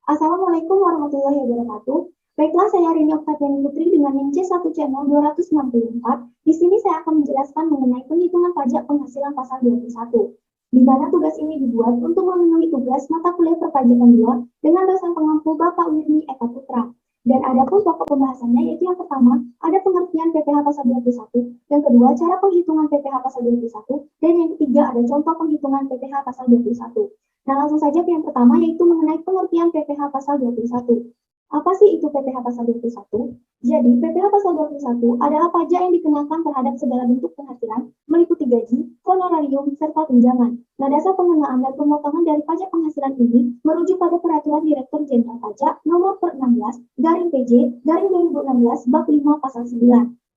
Assalamualaikum warahmatullahi wabarakatuh. Baiklah, saya Rini Oktaviani Putri dengan NIM C1C0264. Di sini saya akan menjelaskan mengenai penghitungan pajak penghasilan pasal 21, di mana tugas ini dibuat untuk memenuhi tugas mata kuliah perpajakan 2 dengan dosen pengampu Bapak Wirni Eka Putra. Dan ada pun pokok pembahasannya, yaitu yang pertama, ada pengertian PPh pasal 21, yang kedua, cara penghitungan PPh pasal 21, dan yang ketiga, ada contoh penghitungan PPh pasal 21. Nah, langsung saja ke yang pertama, yaitu mengenai pengertian PPh pasal 21. Apa sih itu PPh pasal 21? Jadi, PPh pasal 21 adalah pajak yang dikenakan terhadap segala bentuk penghasilan, meliputi gaji, honorarium, serta tunjangan. Nah, dasar pengenaan dan pemotongan dari pajak penghasilan ini merujuk pada Peraturan Direktur Jenderal Pajak Nomor 16 garing PJ garing 2016 Bab 5 Pasal 9.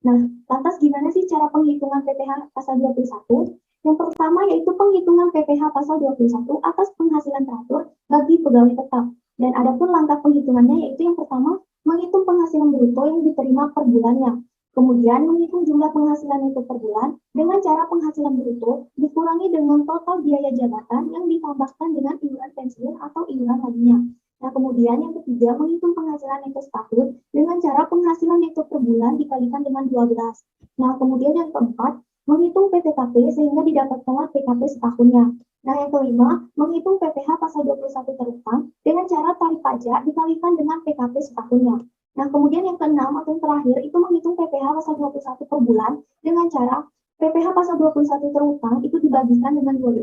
Nah, lantas gimana sih cara penghitungan PPh pasal 21? Yang pertama yaitu penghitungan PPh pasal 21 atas penghasilan teratur bagi pegawai tetap. Dan adapun langkah penghitungannya yaitu yang pertama menghitung penghasilan bruto yang diterima per bulannya. Kemudian menghitung jumlah penghasilan itu per bulan dengan cara penghasilan bruto dikurangi dengan total biaya jabatan yang ditambahkan dengan iuran pensiun atau iuran lainnya. Nah, kemudian yang ketiga menghitung penghasilan neto setahun dengan cara penghasilan neto per bulan dikalikan dengan 12. Nah, kemudian yang keempat menghitung PTKP sehingga didapatkanlah PKP setahunnya. Nah, yang kelima, menghitung PPh pasal 21 terutang dengan cara tarif pajak dikalikan dengan PKP setahunnya. Nah, kemudian yang keenam atau yang terakhir itu menghitung PPh pasal 21 per bulan dengan cara PPh pasal 21 terutang itu dibagikan dengan 12.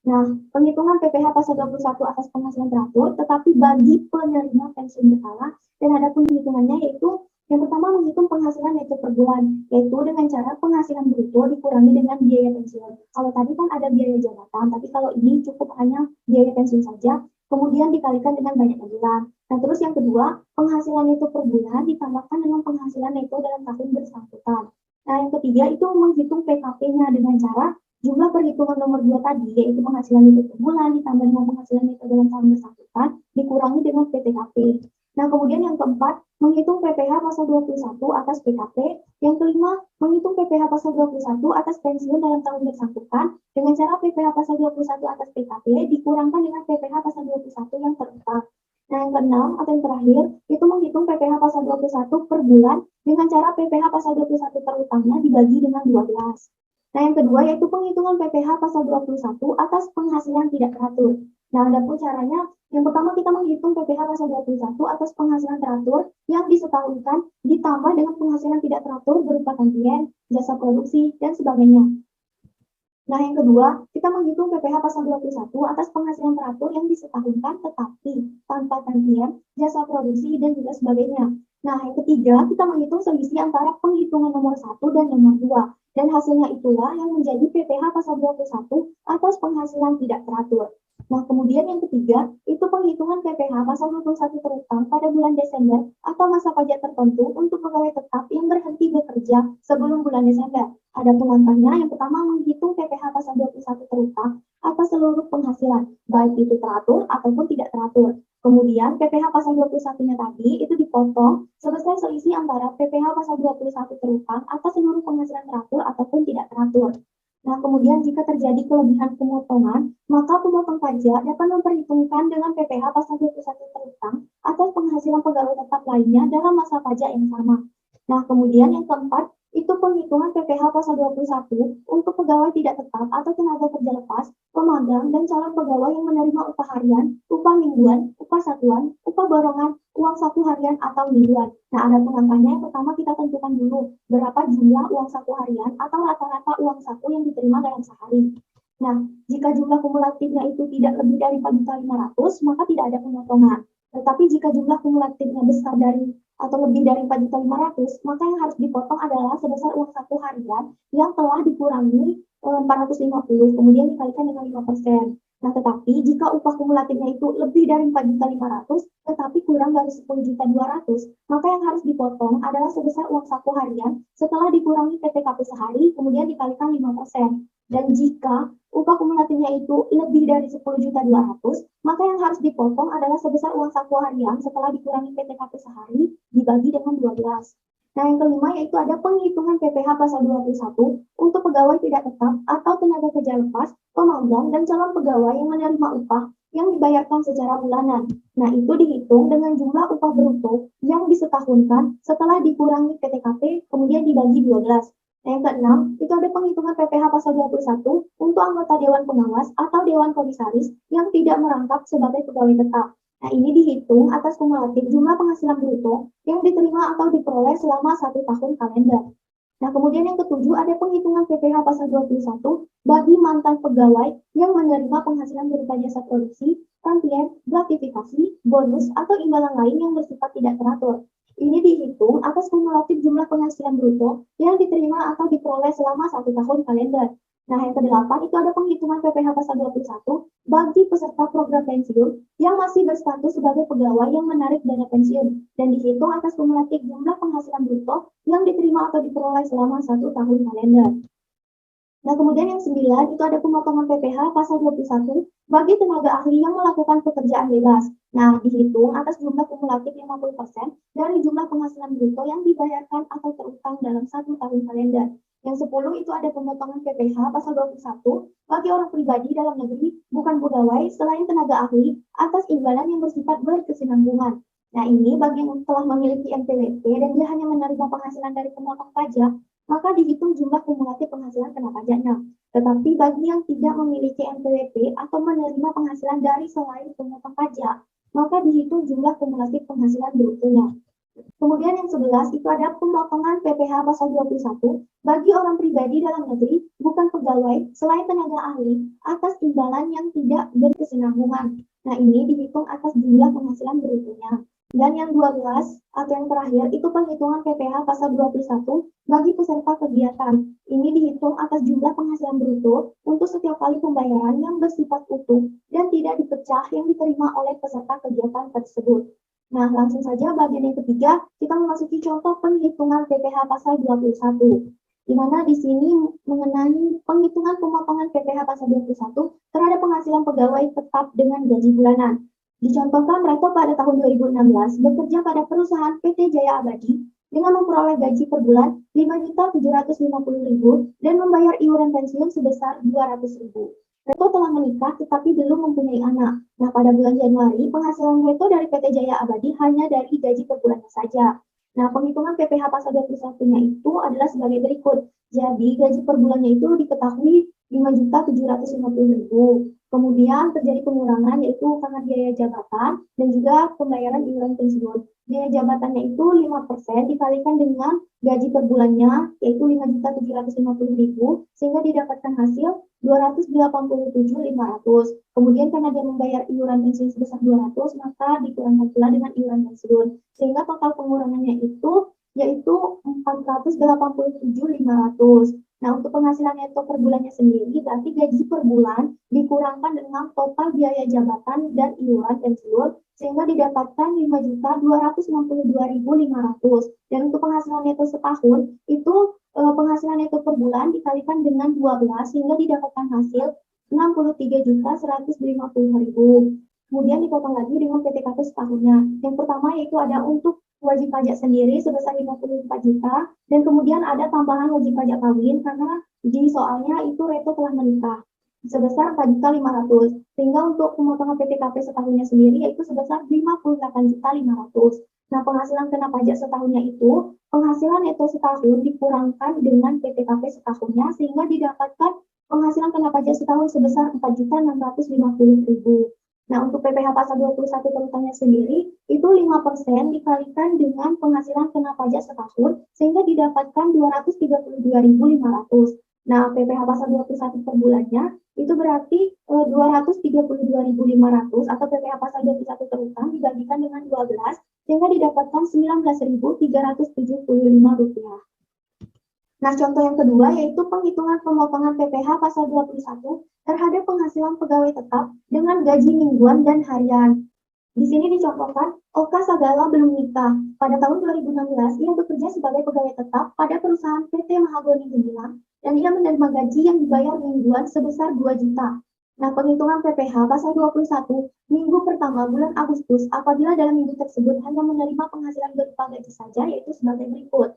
Nah, penghitungan PPh pasal 21 atas penghasilan teratur tetapi bagi penerima pensiun berkala dan ada penghitungannya yaitu yang pertama menghitung penghasilan neto per bulan, yaitu dengan cara penghasilan bruto dikurangi dengan biaya pensiun. Kalau tadi kan ada biaya jabatan, tapi kalau ini cukup hanya biaya pensiun saja, kemudian dikalikan dengan banyaknya bulan. Nah, terus yang kedua, penghasilan neto per bulan ditambahkan dengan penghasilan neto dalam tahun bersangkutan. Nah, yang ketiga itu menghitung PKP-nya dengan cara jumlah perhitungan nomor 2 tadi, yaitu penghasilan neto per bulan ditambah dengan penghasilan neto dalam tahun bersangkutan, dikurangi dengan PTKP. Nah, kemudian yang keempat, menghitung PPh pasal 21 atas PKP. Yang kelima, menghitung PPh pasal 21 atas pensiun dalam tahun bersangkutan dengan cara PPh pasal 21 atas PKP dikurangkan dengan PPh pasal 21 yang terutang. Nah, yang keenam atau yang terakhir, itu menghitung PPh pasal 21 per bulan dengan cara PPh pasal 21 terutangnya dibagi dengan 12. Nah, yang kedua yaitu penghitungan PPh pasal 21 atas penghasilan tidak teratur. Nah, adapun caranya, yang pertama kita menghitung PPh pasal 21 atas penghasilan teratur yang disetahunkan ditambah dengan penghasilan tidak teratur berupa tantiem, jasa produksi, dan sebagainya. Nah, yang kedua, kita menghitung PPh pasal 21 atas penghasilan teratur yang disetahunkan tetapi tanpa tantiem, jasa produksi, dan juga sebagainya. Nah, yang ketiga, kita menghitung selisih antara penghitungan nomor 1 dan nomor 2. Dan hasilnya itulah yang menjadi PPh pasal 21 atas penghasilan tidak teratur. Nah, kemudian yang ketiga, itu penghitungan PPh pasal 21 terutang pada bulan Desember atau masa pajak tertentu untuk pegawai tetap yang berhenti bekerja sebelum bulan Desember. Ada langkahnya, yang pertama menghitung PPh pasal 21 terutang atas seluruh penghasilan, baik itu teratur ataupun tidak teratur. Kemudian PPh pasal 21-nya tadi itu dipotong sebesar selisih antara PPh pasal 21 terutang atas seluruh penghasilan teratur ataupun tidak teratur. Nah, kemudian jika terjadi kelebihan pemotongan, maka pemotong pajak dapat memperhitungkan dengan PPh pasal 21 terutang atas penghasilan pegawai tetap lainnya dalam masa pajak yang sama. Nah, kemudian yang keempat, itu penghitungan PPh pasal 21 untuk pegawai tidak tetap atau tenaga kerja lepas, pemagang, dan calon pegawai yang menerima upah harian, upah mingguan, upah satuan, upah borongan, uang saku harian atau mingguan. Nah, ada angkanya. Yang pertama kita tentukan dulu berapa jumlah uang saku harian atau rata-rata uang saku yang diterima dalam sehari. Nah, jika jumlah kumulatifnya itu tidak lebih dari 4.500.000, maka tidak ada pemotongan. Tetapi jika jumlah kumulatifnya besar dari atau lebih dari 4.500.000, maka yang harus dipotong adalah sebesar uang saku harian yang telah dikurangi 450, kemudian dikalikan dengan 5%. Nah, tetapi jika upah kumulatifnya itu lebih dari 4.500.000, tetapi kurang dari 10.200.000, maka yang harus dipotong adalah sebesar uang saku harian setelah dikurangi PTKP sehari, kemudian dikalikan 5%. Dan jika upah kumulatifnya itu lebih dari 10.200.000, maka yang harus dipotong adalah sebesar uang saku harian setelah dikurangi PTKP sehari dibagi dengan 12. Nah, yang kelima yaitu ada penghitungan PPh pasal 21 untuk pegawai tidak tetap atau tenaga kerja lepas, pemagang, dan calon pegawai yang menerima upah yang dibayarkan secara bulanan. Nah, itu dihitung dengan jumlah upah bruto yang disetahunkan setelah dikurangi PTKP, kemudian dibagi 12. Nah, yang keenam, itu ada penghitungan PPh pasal 21 untuk anggota Dewan Pengawas atau Dewan Komisaris yang tidak merangkap sebagai pegawai tetap. Nah, ini dihitung atas kumulatif jumlah penghasilan bruto yang diterima atau diperoleh selama 1 tahun kalender. Nah, kemudian yang ketujuh ada penghitungan PPh pasal 21 bagi mantan pegawai yang menerima penghasilan berupa jasa produksi, tantiem, gratifikasi, bonus, atau imbalan lain yang bersifat tidak teratur. Ini dihitung atas kumulatif jumlah penghasilan bruto yang diterima atau diperoleh selama 1 tahun kalender. Nah, yang kedelapan itu ada penghitungan PPh pasal 21 bagi peserta program pensiun yang masih berstatus sebagai pegawai yang menarik dana pensiun dan dihitung atas kumulatif jumlah penghasilan bruto yang diterima atau diperoleh selama 1 tahun kalender. Nah, kemudian yang 9 itu ada pemotongan PPh pasal 21 bagi tenaga ahli yang melakukan pekerjaan bebas. Nah, dihitung atas jumlah kumulatif 50% dari jumlah penghasilan bruto yang dibayarkan atau terutang dalam 1 tahun kalender. Yang 10 itu ada pemotongan PPh pasal 21 bagi orang pribadi dalam negeri bukan pegawai selain tenaga ahli atas imbalan yang bersifat berkesinambungan. Nah, ini bagi yang telah memiliki NPWP dan dia hanya menerima penghasilan dari pemotong pajak, maka dihitung jumlah kumulatif penghasilan kena pajaknya. Tetapi bagi yang tidak memiliki NPWP atau menerima penghasilan dari selain pemotong pajak, maka dihitung jumlah kumulatif penghasilan brutonya. Kemudian yang 11 itu ada pemotongan PPh pasal 21 bagi orang pribadi dalam negeri bukan pegawai selain tenaga ahli atas imbalan yang tidak berkesinambungan. Nah, ini dihitung atas jumlah penghasilan brutonya. Dan yang 12 atau yang terakhir itu penghitungan PPh pasal 21 bagi peserta kegiatan. Ini dihitung atas jumlah penghasilan bruto untuk setiap kali pembayaran yang bersifat utuh dan tidak dipecah yang diterima oleh peserta kegiatan tersebut. Nah, langsung saja bagian yang ketiga, kita memasuki contoh penghitungan PPh pasal 21. Di mana di sini mengenai penghitungan pemotongan PPh pasal 21 terhadap penghasilan pegawai tetap dengan gaji bulanan. Dicontohkan mereka pada tahun 2016 bekerja pada perusahaan PT Jaya Abadi dengan memperoleh gaji per bulan 5.750.000 dan membayar iuran pensiun sebesar 200.000. Reto telah menikah tetapi belum mempunyai anak. Nah, pada bulan Januari, penghasilan Reto dari PT Jaya Abadi hanya dari gaji per bulannya saja. Nah, penghitungan PPh pasal 21-nya itu adalah sebagai berikut. Jadi, gaji per bulannya itu diketahui 5.750.000. Kemudian terjadi pengurangan yaitu karena biaya jabatan dan juga pembayaran iuran pensiun. Biaya jabatannya itu 5% dikalikan dengan gaji per bulannya yaitu 5.750.000 sehingga didapatkan hasil 287.500. Kemudian karena dia membayar iuran pensiun sebesar 200, maka dikurangkan pula dengan iuran pensiun. Sehingga total pengurangannya itu yaitu 487.500. Nah, untuk penghasilan neto per bulannya sendiri, berarti gaji per bulan dikurangkan dengan total biaya jabatan dan iuran pensiun, sehingga didapatkan 5.262.500. Dan untuk penghasilan neto setahun, itu penghasilan neto per bulan dikalikan dengan 12, sehingga didapatkan hasil 63.150.000. Kemudian dipotong lagi dengan PTKP setahunnya. Yang pertama yaitu ada untuk wajib pajak sendiri sebesar 54 juta, dan kemudian ada tambahan wajib pajak kawin karena di soalnya itu Reto telah menikah sebesar 4.500.000, sehingga untuk pemotongan PTKP setahunnya sendiri yaitu sebesar 58.500.000. Nah, penghasilan kena pajak setahunnya itu penghasilan neto setahun dikurangkan dengan PTKP setahunnya sehingga didapatkan penghasilan kena pajak setahun sebesar 4.650.000. Nah, untuk PPh pasal 21 terutangnya sendiri, itu 5% dikalikan dengan penghasilan kena pajak setahun, sehingga didapatkan 232.500. Nah, PPh pasal 21 per bulannya, itu berarti 232.500 atau PPh pasal 21 terutang dibagikan dengan 12, sehingga didapatkan 19.375 rupiah. Nah, contoh yang kedua yaitu penghitungan pemotongan PPh pasal 21 terhadap penghasilan pegawai tetap dengan gaji mingguan dan harian. Di sini dicontohkan, Oka Sagala belum nikah. Pada tahun 2016, ia bekerja sebagai pegawai tetap pada perusahaan PT Mahagoni Gemilang dan ia menerima gaji yang dibayar mingguan sebesar 2 juta. Nah, penghitungan PPh pasal 21 minggu pertama bulan Agustus apabila dalam minggu tersebut hanya menerima penghasilan berupa gaji saja yaitu sebagai berikut.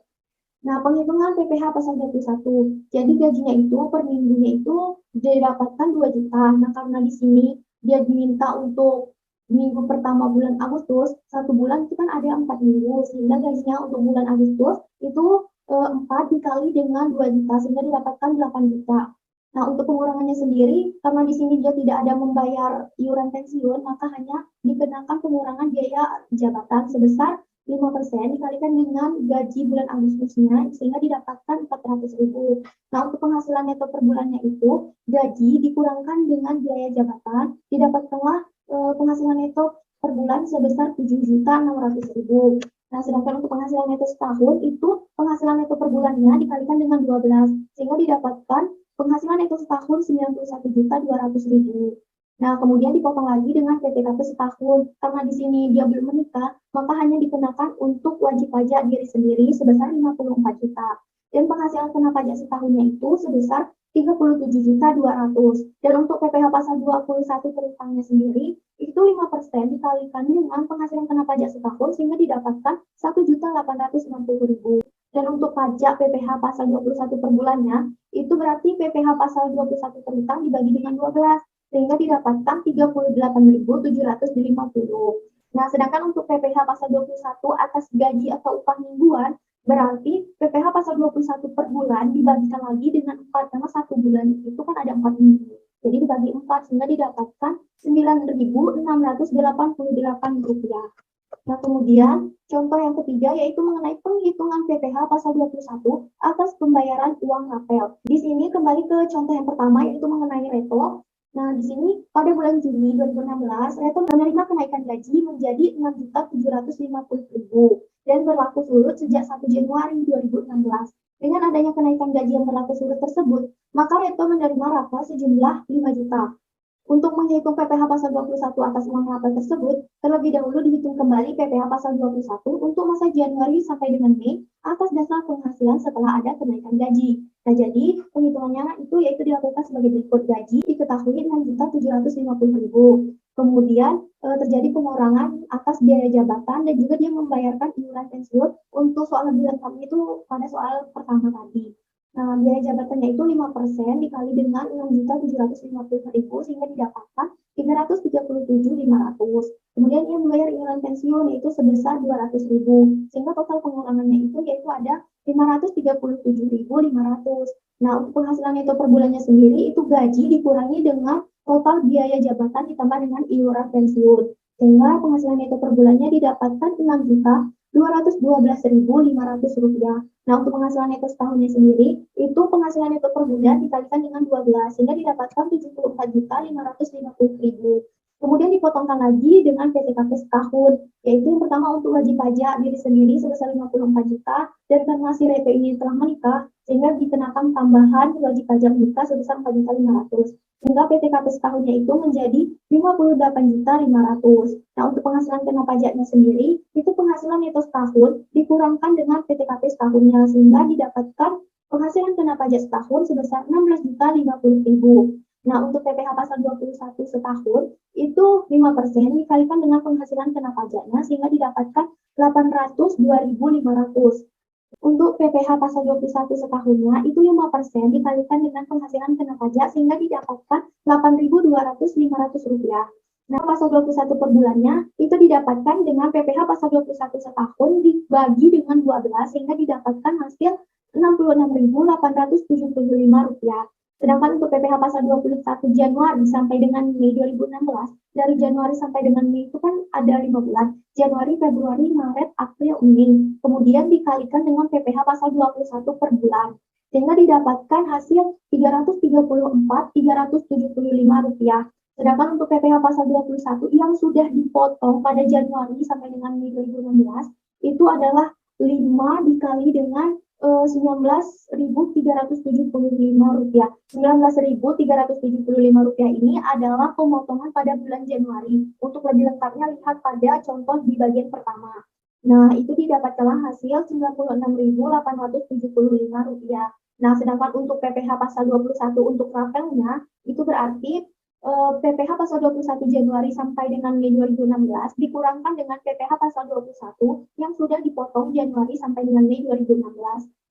Nah, penghitungan PPh pasal 21. Jadi gajinya itu per minggunya itu didapatkan 2 juta. Nah, karena di sini dia diminta untuk minggu pertama bulan Agustus, 1 bulan itu kan ada 4 minggu, sehingga gajinya untuk bulan Agustus itu 4 dikali dengan 2 juta, sehingga didapatkan 8 juta. Nah, untuk pengurangannya sendiri, karena di sini dia tidak ada membayar iuran pensiun, maka hanya dikenakan pengurangan biaya jabatan sebesar 5% dikalikan dengan gaji bulan Agustusnya, sehingga didapatkan 400.000. Nah, untuk penghasilan neto per bulannya itu, gaji dikurangkan dengan biaya jabatan, didapatkanlah penghasilan neto per bulan sebesar 7.600.000. Nah, sedangkan untuk penghasilan neto setahun itu penghasilan neto per bulannya dikalikan dengan 12, sehingga didapatkan penghasilan neto setahun 91.200.000. Nah, kemudian dipotong lagi dengan PTKP setahun. Karena di sini dia belum menikah, maka hanya dikenakan untuk wajib pajak diri sendiri sebesar 54 juta. Dan penghasilan kena pajak setahunnya itu sebesar 37.200. Dan untuk PPh pasal 21 tentangnya sendiri, itu 5% dikalikan dengan penghasilan kena pajak setahun sehingga didapatkan 1.860.000. Dan untuk pajak PPh pasal 21 per bulannya, itu berarti PPh pasal 21 tentang dibagi dengan 12, sehingga didapatkan 38.750. Nah, sedangkan untuk PPh pasal 21 atas gaji atau upah mingguan, berarti PPh pasal 21 per bulan dibagikan lagi dengan 4, karena 1 bulan itu kan ada 4 minggu. Jadi dibagi 4, sehingga didapatkan 9.688 rupiah. Nah, kemudian contoh yang ketiga yaitu mengenai penghitungan PPh pasal 21 atas pembayaran uang rapel. Di sini kembali ke contoh yang pertama yaitu mengenai Reto. Nah, di sini pada bulan Juni 2016, Reto menerima kenaikan gaji menjadi 6.750.000 dan berlaku surut sejak 1 Januari 2016. Dengan adanya kenaikan gaji yang berlaku surut tersebut, maka Reto menerima rapel sejumlah 5 juta. Untuk menghitung PPh pasal 21 atas uang rapel tersebut, terlebih dahulu dihitung kembali PPh pasal 21 untuk masa Januari sampai dengan Mei atas dasar penghasilan setelah ada kenaikan gaji. Nah, jadi penghitungannya itu yaitu dilakukan sebagai berikut. Gaji diketahui 6.750.000. Kemudian terjadi pengurangan atas biaya jabatan dan juga dia membayarkan iuran pensiun untuk soal lebih lengkapnya itu pada soal pertama tadi. Nah, biaya jabatannya itu 5% dikali dengan 6.750.000 sehingga didapatkan 337.500. Kemudian ia membayar iuran pensiun yaitu sebesar 200.000 sehingga total pengurangannya itu yaitu ada 537.500. Nah, untuk penghasilan itu per bulannya sendiri itu gaji dikurangi dengan total biaya jabatan ditambah dengan iuran pensiun sehingga penghasilan itu per bulannya didapatkan 6.212.500 rupiah. Nah, untuk penghasilan neto setahunnya sendiri, itu penghasilan neto per bulan dikalikan dengan 12, sehingga didapatkan 74.550.000. Kemudian dipotongkan lagi dengan PTKP setahun, yaitu yang pertama untuk wajib pajak diri sendiri sebesar 54 juta, dan karena si Reto ini telah menikah, sehingga dikenakan tambahan wajib pajak nikah sebesar 4.500. Sehingga PTKP setahunnya itu menjadi 58.500. Nah, untuk penghasilan kena pajaknya sendiri, itu penghasilan neto setahun dikurangkan dengan PTKP setahunnya, sehingga didapatkan penghasilan kena pajak setahun sebesar 16.050.000. Nah, untuk PPh pasal 21 setahun, itu 5% dikalikan dengan penghasilan kena pajaknya, sehingga didapatkan 802.500. Untuk PPh pasal 21 setahunnya, itu 5% dikalikan dengan penghasilan kena pajak, sehingga didapatkan 8.200.500 rupiah. Nah, pasal 21 per bulannya, itu didapatkan dengan PPh pasal 21 setahun dibagi dengan 12, sehingga didapatkan hasil 66.875 rupiah. Sedangkan untuk PPh pasal 21 Januari sampai dengan Mei 2016, dari Januari sampai dengan Mei itu kan ada 5 bulan, Januari, Februari, Maret, April, Mei. Kemudian dikalikan dengan PPh pasal 21 per bulan, sehingga didapatkan hasil 334.375 rupiah. Sedangkan untuk PPh pasal 21 yang sudah dipotong pada Januari sampai dengan Mei 2016, itu adalah 5 dikali dengan 19.375 rupiah. 19.375 rupiah ini adalah pemotongan pada bulan Januari. Untuk lebih lengkapnya lihat pada contoh di bagian pertama. Nah, itu didapatkanlah hasil 96.875 rupiah. Nah, sedangkan untuk PPh pasal 21 untuk rapelnya, itu berarti PPh pasal 21 Januari sampai dengan Mei 2016 dikurangkan dengan PPh pasal 21 yang sudah dipotong Januari sampai dengan Mei 2016,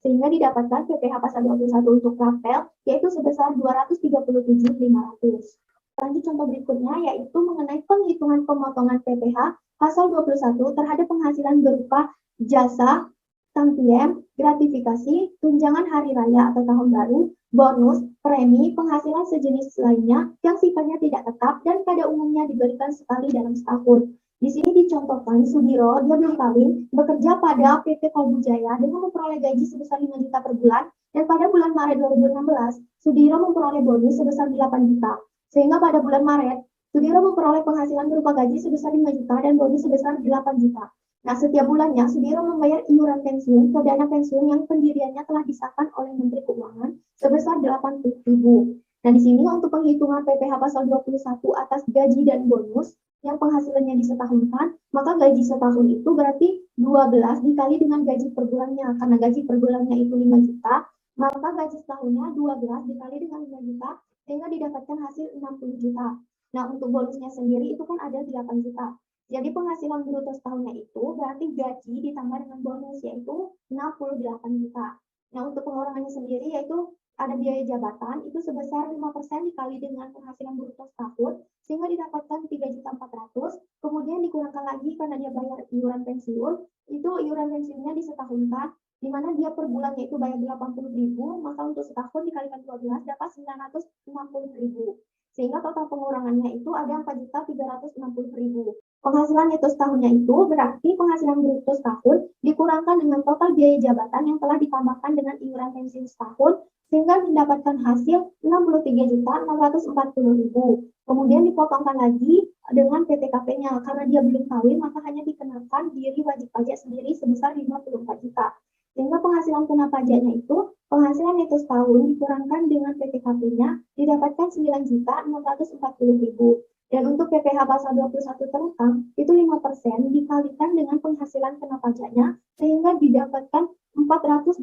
sehingga didapatkan PPh pasal 21 untuk rapel yaitu sebesar 237.500. Lanjut contoh berikutnya yaitu mengenai penghitungan pemotongan PPh pasal 21 terhadap penghasilan berupa jasa, tantiem, gratifikasi, tunjangan hari raya atau tahun baru, bonus, premi, penghasilan sejenis lainnya yang sifatnya tidak tetap dan pada umumnya diberikan sekali dalam setahun. Di sini dicontohkan Sudiro, dia belum kawin, bekerja pada PT Kolbu Jaya dengan memperoleh gaji sebesar 5 juta per bulan dan pada bulan Maret 2016, Sudiro memperoleh bonus sebesar 8 juta. Sehingga pada bulan Maret, Sudiro memperoleh penghasilan berupa gaji sebesar 5 juta dan bonus sebesar 8 juta. Nah, setiap bulannya Sudiro membayar iuran pensiun ke dana pensiun yang pendiriannya telah disahkan oleh Menteri Keuangan sebesar 80.000. Nah, di sini untuk penghitungan PPh pasal 21 atas gaji dan bonus yang penghasilannya disetahunkan, maka gaji setahun itu berarti 12 dikali dengan gaji per bulannya. Karena gaji per bulannya itu 5 juta, maka gaji setahunnya 12 dikali dengan 5 juta sehingga didapatkan hasil 60 juta. Nah, untuk bonusnya sendiri itu kan ada 8 juta. Jadi penghasilan bruto setahunnya itu berarti gaji ditambah dengan bonus yaitu 68 juta. Nah, untuk pengurangannya sendiri yaitu ada biaya jabatan itu sebesar 5% dikali dengan penghasilan bruto setahun sehingga didapatkan 3.400.000. Kemudian dikurangkan lagi karena dia bayar iuran pensiun, itu iuran pensiunnya disetahunkan di mana dia per bulannya itu bayar 80.000, maka untuk setahun dikalikan 12 dapat 960.000. Sehingga total pengurangannya itu ada 4.360.000. Penghasilan neto setahunnya itu berarti penghasilan bruto setahun dikurangkan dengan total biaya jabatan yang telah ditambahkan dengan iuran pensiun setahun sehingga mendapatkan hasil 63.640.000. Kemudian dipotongkan lagi dengan PTKP-nya karena dia belum kawin maka hanya dikenakan diri wajib pajak sendiri sebesar 54 juta. Sehingga penghasilan kena pajaknya itu penghasilan neto setahun dikurangkan dengan PTKP-nya didapatkan 9.640.000. Dan untuk PPh pasal 21 terutang itu 5% dikalikan dengan penghasilan kena pajaknya sehingga didapatkan 482.000.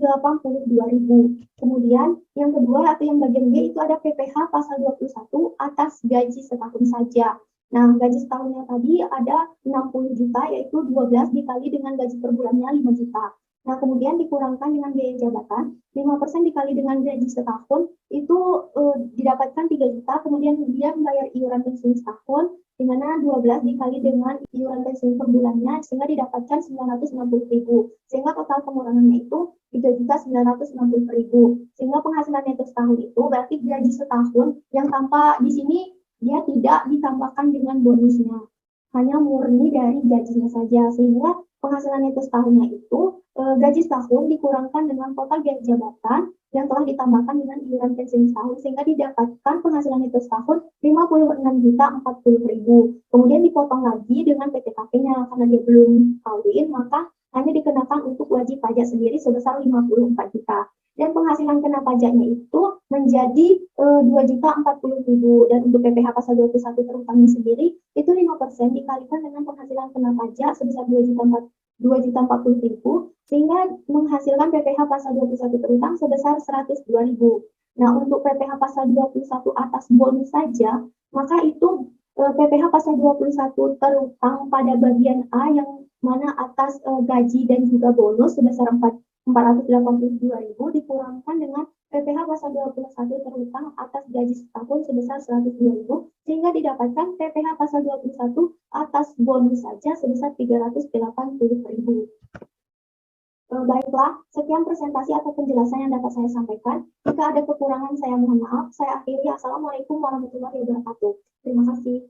Kemudian yang kedua atau yang bagian B itu ada PPh pasal 21 atas gaji setahun saja. Nah, gaji setahunnya tadi ada 60 juta yaitu 12 dikali dengan gaji per bulannya 5 juta. Nah, kemudian dikurangkan dengan biaya jabatan, 5% dikali dengan gaji setahun, itu didapatkan 3 juta, kemudian dia membayar iuran pensiun setahun, di mana 12 dikali dengan iuran pensiun per bulannya, sehingga didapatkan 960.000. Sehingga total pengurangannya itu 3.960.000. Sehingga penghasilan neto setahun itu berarti gaji setahun yang tanpa di sini dia tidak ditambahkan dengan bonusnya. Hanya murni dari gajinya saja, sehingga penghasilan neto setahunnya itu gaji setahun dikurangkan dengan total biaya jabatan yang telah ditambahkan dengan iuran pensiun setahun sehingga didapatkan penghasilan neto setahun 56.040.000. Kemudian dipotong lagi dengan PTKP-nya karena dia belum kawin maka hanya dikenakan untuk wajib pajak sendiri sebesar 54 juta. Dan penghasilan kena pajaknya itu menjadi 2.040.000 dan untuk PPh pasal 21 terutangnya sendiri itu 5% dikalikan dengan penghasilan kena pajak sebesar 2.040.000 sehingga menghasilkan PPh pasal 21 terutang sebesar 102.000. Nah, untuk PPh pasal 21 atas bonus saja, maka itu PPh pasal 21 terutang pada bagian A yang mana atas gaji dan juga bonus sebesar 482.000 dikurangkan dengan PPh pasal 21 terutang atas gaji setahun sebesar 102.000 sehingga didapatkan PPh pasal 21 atas bonus saja sebesar 380.000. Baiklah, sekian presentasi atau penjelasan yang dapat saya sampaikan. Jika ada kekurangan saya mohon maaf. Saya akhiri. Assalamualaikum warahmatullahi wabarakatuh. Terima kasih.